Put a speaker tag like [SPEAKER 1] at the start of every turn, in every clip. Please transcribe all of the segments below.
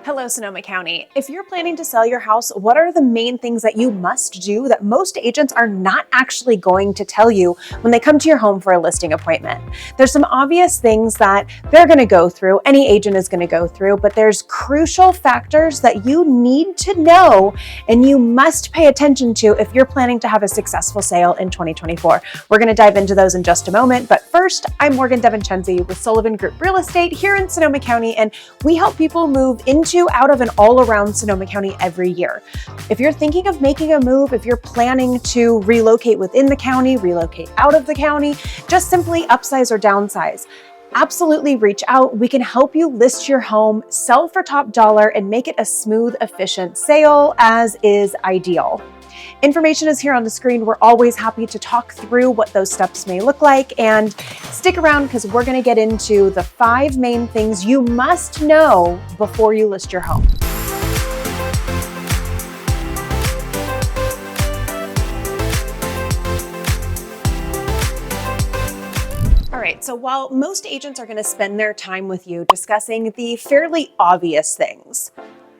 [SPEAKER 1] Hello, Sonoma County. If you're planning to sell your house, what are the main things that you must do that most agents are not actually going to tell you when they come to your home for a listing appointment? There's some obvious things that they're going to go through, any agent is going to go through, but there's crucial factors that you need to know and you must pay attention to if you're planning to have a successful sale in 2024. We're going to dive into those in just a moment, but first, I'm Morgan DeVincenzi with Sullivan Group Real Estate here in Sonoma County, and we help people move into, out of, and all around Sonoma County every year. If you're thinking of making a move, if you're planning to relocate within the county, relocate out of the county, just simply upsize or downsize, absolutely reach out. We can help you list your home, sell for top dollar, and make it a smooth, efficient sale as is ideal. Information is here on the screen. We're always happy to talk through what those steps may look like, and stick around because we're going to get into the 5 main things you must know before you list your home. All right, so while most agents are going to spend their time with you discussing the fairly obvious things,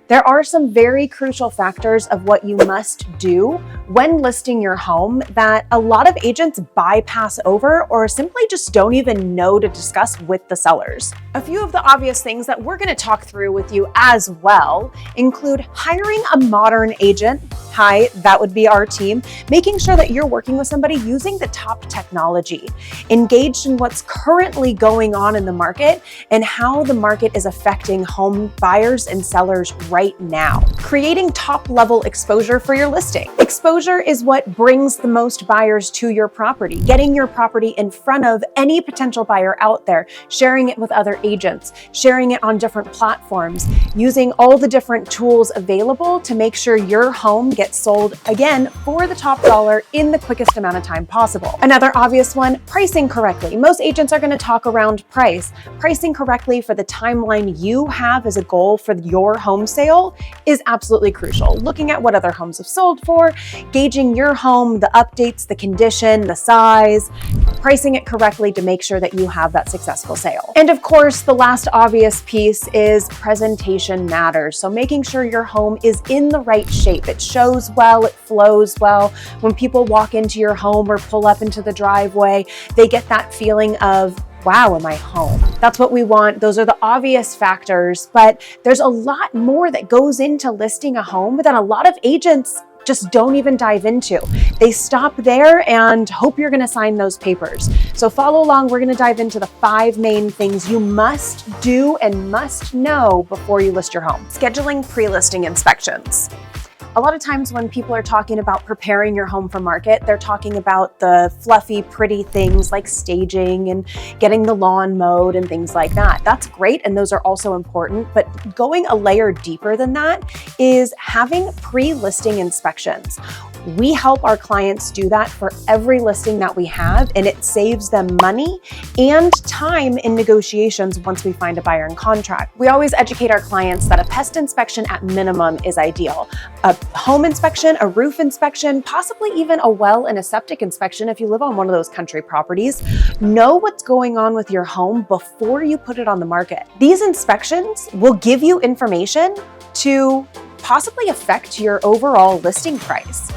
[SPEAKER 1] there are some very crucial factors of what you must do when listing your home that a lot of agents bypass over or simply just don't even know to discuss with the sellers. A few of the obvious things that we're going to talk through with you as well include hiring a modern agent. Hi, that would be our team. Making sure that you're working with somebody using the top technology, engaged in what's currently going on in the market and how the market is affecting home buyers and sellers right now. Creating top-level exposure for your listing. Exposure is what brings the most buyers to your property. Getting your property in front of any potential buyer out there, sharing it with other agents, sharing it on different platforms, using all the different tools available to make sure your home gets sold, again, for the top dollar in the quickest amount of time possible. Another obvious one, pricing correctly. Most agents are going to talk around price. Pricing correctly for the timeline you have as a goal for your home sale is absolutely crucial. Looking at what other homes have sold for, gauging your home, the updates, the condition, the size, pricing it correctly to make sure that you have that successful sale. And of course, the last obvious piece is presentation matters. So making sure your home is in the right shape. It shows well, it flows well. When people walk into your home or pull up into the driveway, they get that feeling of, wow, am I home? That's what we want. Those are the obvious factors, but there's a lot more that goes into listing a home that a lot of agents just don't even dive into. They stop there and hope you're going to sign those papers. So follow along. We're going to dive into the 5 main things you must do and must know before you list your home. Scheduling pre-listing inspections. A lot of times when people are talking about preparing your home for market, they're talking about the fluffy, pretty things like staging and getting the lawn mowed and things like that. That's great, and those are also important, but going a layer deeper than that is having pre-listing inspections. We help our clients do that for every listing that we have, and it saves them money and time in negotiations once we find a buyer in contract. We always educate our clients that a pest inspection at minimum is ideal. A home inspection, a roof inspection, possibly even a well and a septic inspection if you live on one of those country properties. Know what's going on with your home before you put it on the market. These inspections will give you information to possibly affect your overall listing price.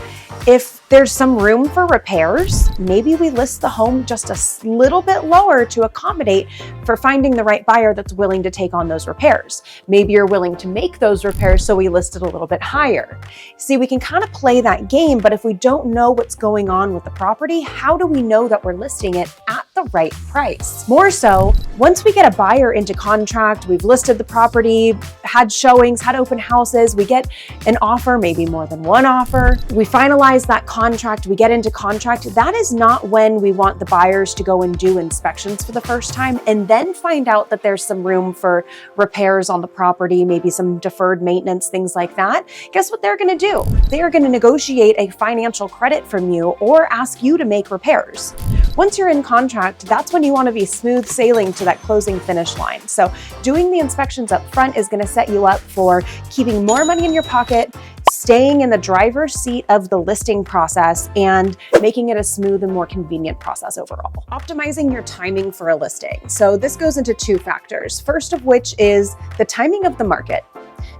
[SPEAKER 1] If there's some room for repairs, maybe we list the home just a little bit lower to accommodate for finding the right buyer that's willing to take on those repairs. Maybe you're willing to make those repairs, so we list it a little bit higher. See, we can kind of play that game, but if we don't know what's going on with the property, how do we know that we're listing it at the right price? More so, once we get a buyer into contract, we've listed the property, had showings, had open houses, we get an offer, maybe more than one offer, we finalize that contract, we get into contract, that is not when we want the buyers to go and do inspections for the first time and then find out that there's some room for repairs on the property, maybe some deferred maintenance, things like that. Guess what they're going to do? They are going to negotiate a financial credit from you or ask you to make repairs. Once you're in contract, that's when you want to be smooth sailing to that closing finish line. So doing the inspections up front is going to set you up for keeping more money in your pocket, staying in the driver's seat of the listing process, and making it a smooth and more convenient process overall. Optimizing your timing for a listing. So this goes into 2 factors. First of which is the timing of the market.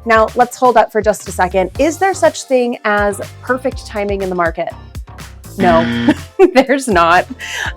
[SPEAKER 1] Now, let's hold up for just a second. Is there such thing as perfect timing in the market? No, there's not.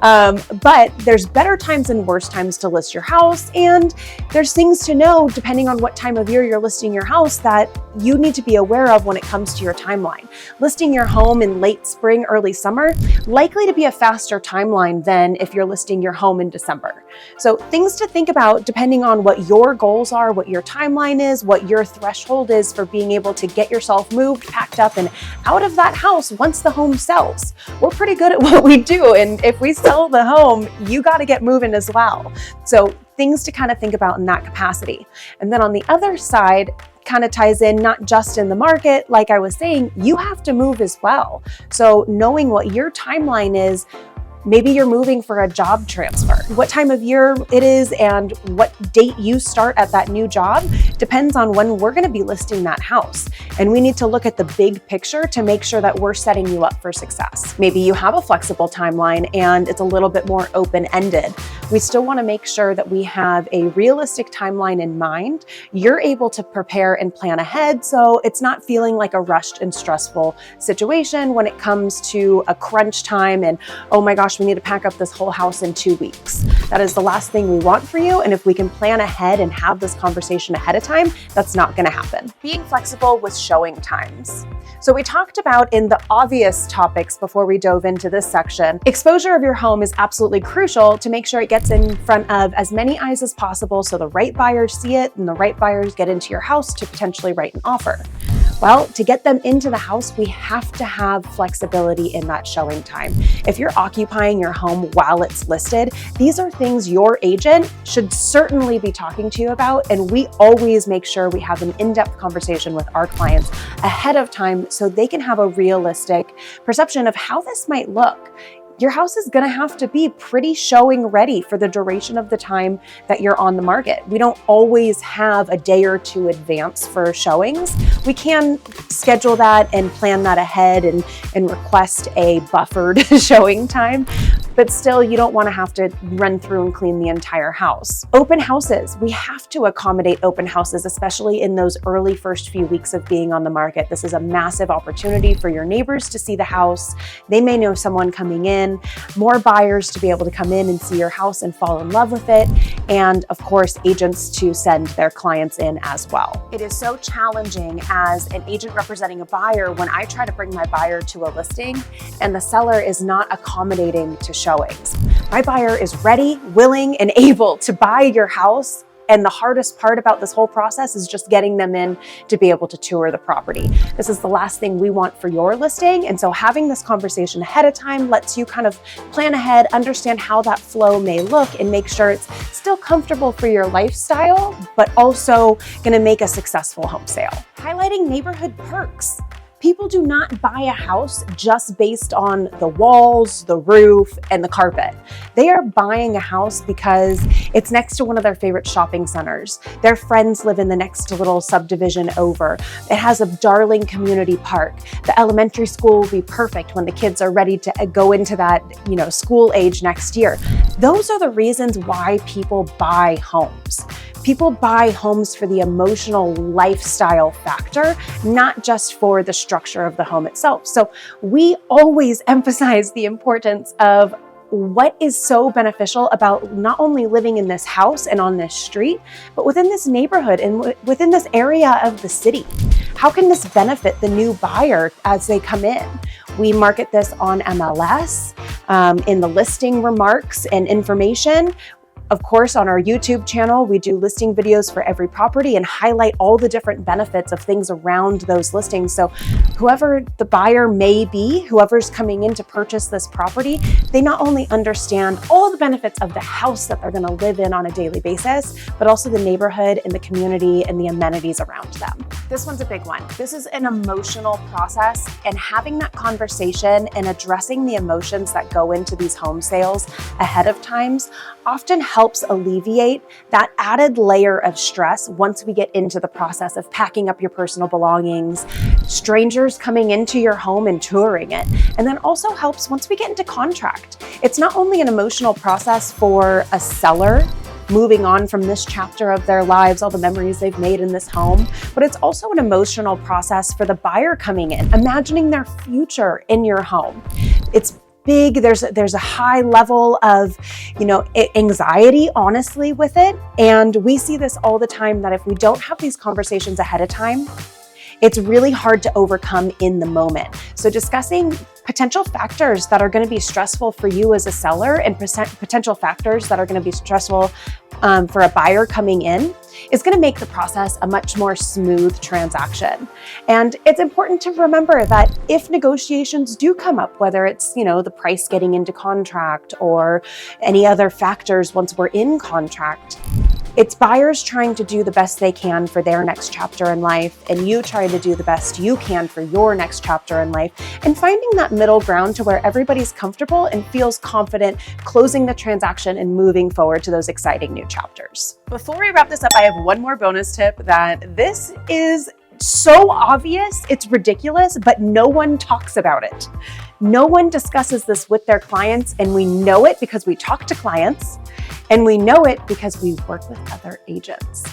[SPEAKER 1] But there's better times and worse times to list your house. And there's things to know depending on what time of year you're listing your house that you need to be aware of when it comes to your timeline. Listing your home in late spring, early summer, likely to be a faster timeline than if you're listing your home in December. So things to think about depending on what your goals are, what your timeline is, what your threshold is for being able to get yourself moved, packed up, and out of that house once the home sells. We're pretty good at what we do. And if we sell the home, you got to get moving as well. So things to kind of think about in that capacity. And then on the other side, kind of ties in not just in the market, like I was saying, you have to move as well. So knowing what your timeline is, maybe you're moving for a job transfer. What time of year it is and what date you start at that new job depends on when we're going to be listing that house. And we need to look at the big picture to make sure that we're setting you up for success. Maybe you have a flexible timeline and it's a little bit more open-ended. We still want to make sure that we have a realistic timeline in mind. You're able to prepare and plan ahead so it's not feeling like a rushed and stressful situation when it comes to a crunch time and, oh my gosh, we need to pack up this whole house in 2 weeks. That is the last thing we want for you. And if we can plan ahead and have this conversation ahead of time, that's not going to happen. Being flexible with showing times. So we talked about in the obvious topics before we dove into this section, exposure of your home is absolutely crucial to make sure it gets in front of as many eyes as possible so the right buyers see it and the right buyers get into your house to potentially write an offer. Well, to get them into the house, we have to have flexibility in that showing time. If you're occupying your home while it's listed, these are things your agent should certainly be talking to you about. And we always make sure we have an in-depth conversation with our clients ahead of time so they can have a realistic perception of how this might look. Your house is going to have to be pretty showing ready for the duration of the time that you're on the market. We don't always have a day or two advance for showings. We can schedule that and plan that ahead and request a buffered showing time, but still you don't want to have to run through and clean the entire house. Open houses. We have to accommodate open houses, especially in those early first few weeks of being on the market. This is a massive opportunity for your neighbors to see the house. They may know someone coming in, more buyers to be able to come in and see your house and fall in love with it, and of course, agents to send their clients in as well. It is so challenging as an agent representing a buyer when I try to bring my buyer to a listing and the seller is not accommodating to showings. My buyer is ready, willing, and able to buy your house. And the hardest part about this whole process is just getting them in to be able to tour the property. This is the last thing we want for your listing. And so having this conversation ahead of time lets you kind of plan ahead, understand how that flow may look, and make sure it's still comfortable for your lifestyle, but also gonna make a successful home sale. Highlighting neighborhood perks. People do not buy a house just based on the walls, the roof, and the carpet. They are buying a house because it's next to one of their favorite shopping centers. Their friends live in the next little subdivision over. It has a darling community park. The elementary school will be perfect when the kids are ready to go into that, school age next year. Those are the reasons why people buy homes. People buy homes for the emotional lifestyle factor, not just for the structure of the home itself. So we always emphasize the importance of what is so beneficial about not only living in this house and on this street, but within this neighborhood and within this area of the city. How can this benefit the new buyer as they come in? We market this on MLS, in the listing remarks and information. Of course, on our YouTube channel, we do listing videos for every property and highlight all the different benefits of things around those listings. So whoever the buyer may be, whoever's coming in to purchase this property, they not only understand all the benefits of the house that they're going to live in on a daily basis, but also the neighborhood and the community and the amenities around them. This one's a big one. This is an emotional process, and having that conversation and addressing the emotions that go into these home sales ahead of times often helps alleviate that added layer of stress once we get into the process of packing up your personal belongings, strangers coming into your home and touring it, and then also helps once we get into contract. It's not only an emotional process for a seller moving on from this chapter of their lives, all the memories they've made in this home, but it's also an emotional process for the buyer coming in, imagining their future in your home. It's big. There's a high level of, anxiety, honestly, with it. And we see this all the time, that if we don't have these conversations ahead of time, it's really hard to overcome in the moment. So discussing potential factors that are going to be stressful for you as a seller and potential factors that are going to be stressful for a buyer coming in is going to make the process a much more smooth transaction. And it's important to remember that if negotiations do come up, whether it's, the price getting into contract or any other factors once we're in contract, it's buyers trying to do the best they can for their next chapter in life, and you trying to do the best you can for your next chapter in life, and finding that middle ground to where everybody's comfortable and feels confident closing the transaction and moving forward to those exciting new chapters. Before we wrap this up, I have one more bonus tip that this is so obvious, it's ridiculous, but no one talks about it. No one discusses this with their clients, and we know it because we talk to clients, and we know it because we work with other agents.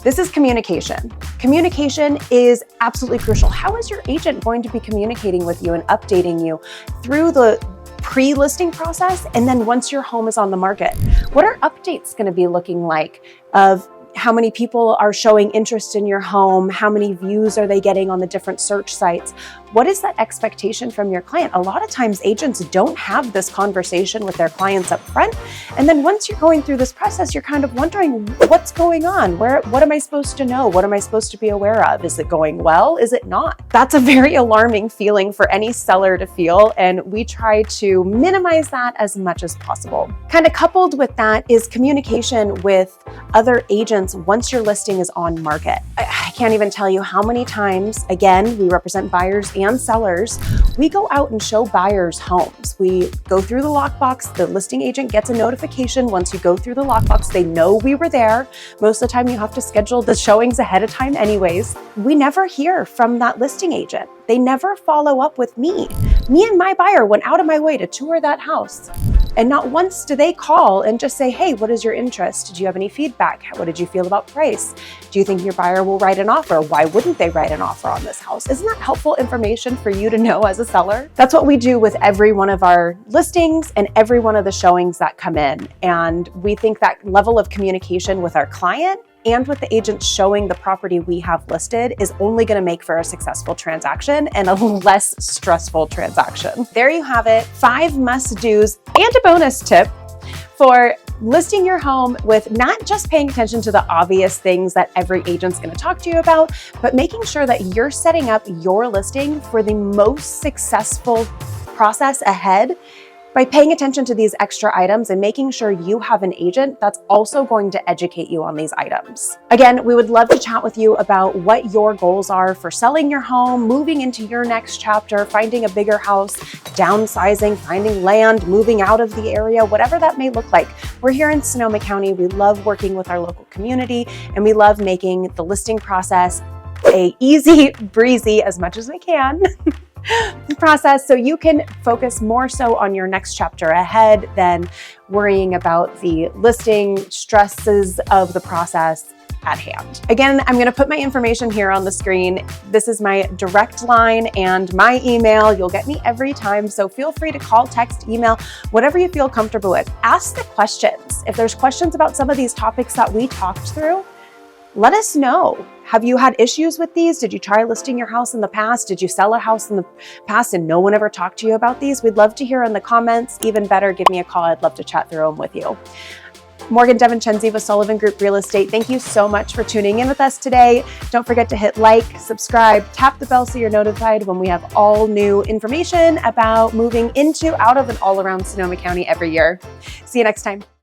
[SPEAKER 1] This is communication. Communication is absolutely crucial. How is your agent going to be communicating with you and updating you through the pre-listing process, and then once your home is on the market? What are updates going to be looking like of how many people are showing interest in your home? How many views are they getting on the different search sites? What is that expectation from your client? A lot of times agents don't have this conversation with their clients up front. And then once you're going through this process, you're kind of wondering what's going on? What am I supposed to know? What am I supposed to be aware of? Is it going well? Is it not? That's a very alarming feeling for any seller to feel. And we try to minimize that as much as possible. Kind of coupled with that is communication with other agents once your listing is on market. I can't even tell you how many times, again, we represent buyers and sellers, we go out and show buyers homes. We go through the lockbox, the listing agent gets a notification. Once you go through the lockbox, they know we were there. Most of the time you have to schedule the showings ahead of time anyways. We never hear from that listing agent. They never follow up with me. Me and my buyer went out of my way to tour that house. And not once do they call and just say, hey, what is your interest? Did you have any feedback? What did you feel about price? Do you think your buyer will write an offer? Why wouldn't they write an offer on this house? Isn't that helpful information for you to know as a seller? That's what we do with every one of our listings and every one of the showings that come in. And we think that level of communication with our client and with the agent showing the property we have listed is only going to make for a successful transaction and a less stressful transaction. There you have it, 5 must-dos and a bonus tip for listing your home with not just paying attention to the obvious things that every agent's going to talk to you about, but making sure that you're setting up your listing for the most successful process ahead by paying attention to these extra items and making sure you have an agent that's also going to educate you on these items. Again, we would love to chat with you about what your goals are for selling your home, moving into your next chapter, finding a bigger house, downsizing, finding land, moving out of the area, whatever that may look like. We're here in Sonoma County. We love working with our local community, and we love making the listing process a easy breezy as much as we can process, so you can focus more so on your next chapter ahead than worrying about the listing stresses of the process at hand. Again, I'm going to put my information here on the screen. This is my direct line and my email. You'll get me every time, so feel free to call, text, email, whatever you feel comfortable with. Ask the questions. If there's questions about some of these topics that we talked through, let us know. Have you had issues with these? Did you try listing your house in the past? Did you sell a house in the past and no one ever talked to you about these? We'd love to hear in the comments. Even better, give me a call. I'd love to chat through them with you. Morgan Devinchenzi with Sullivan Group Real Estate. Thank you so much for tuning in with us today. Don't forget to hit like, subscribe, tap the bell so you're notified when we have all new information about moving into, out of, and all around Sonoma County every year. See you next time.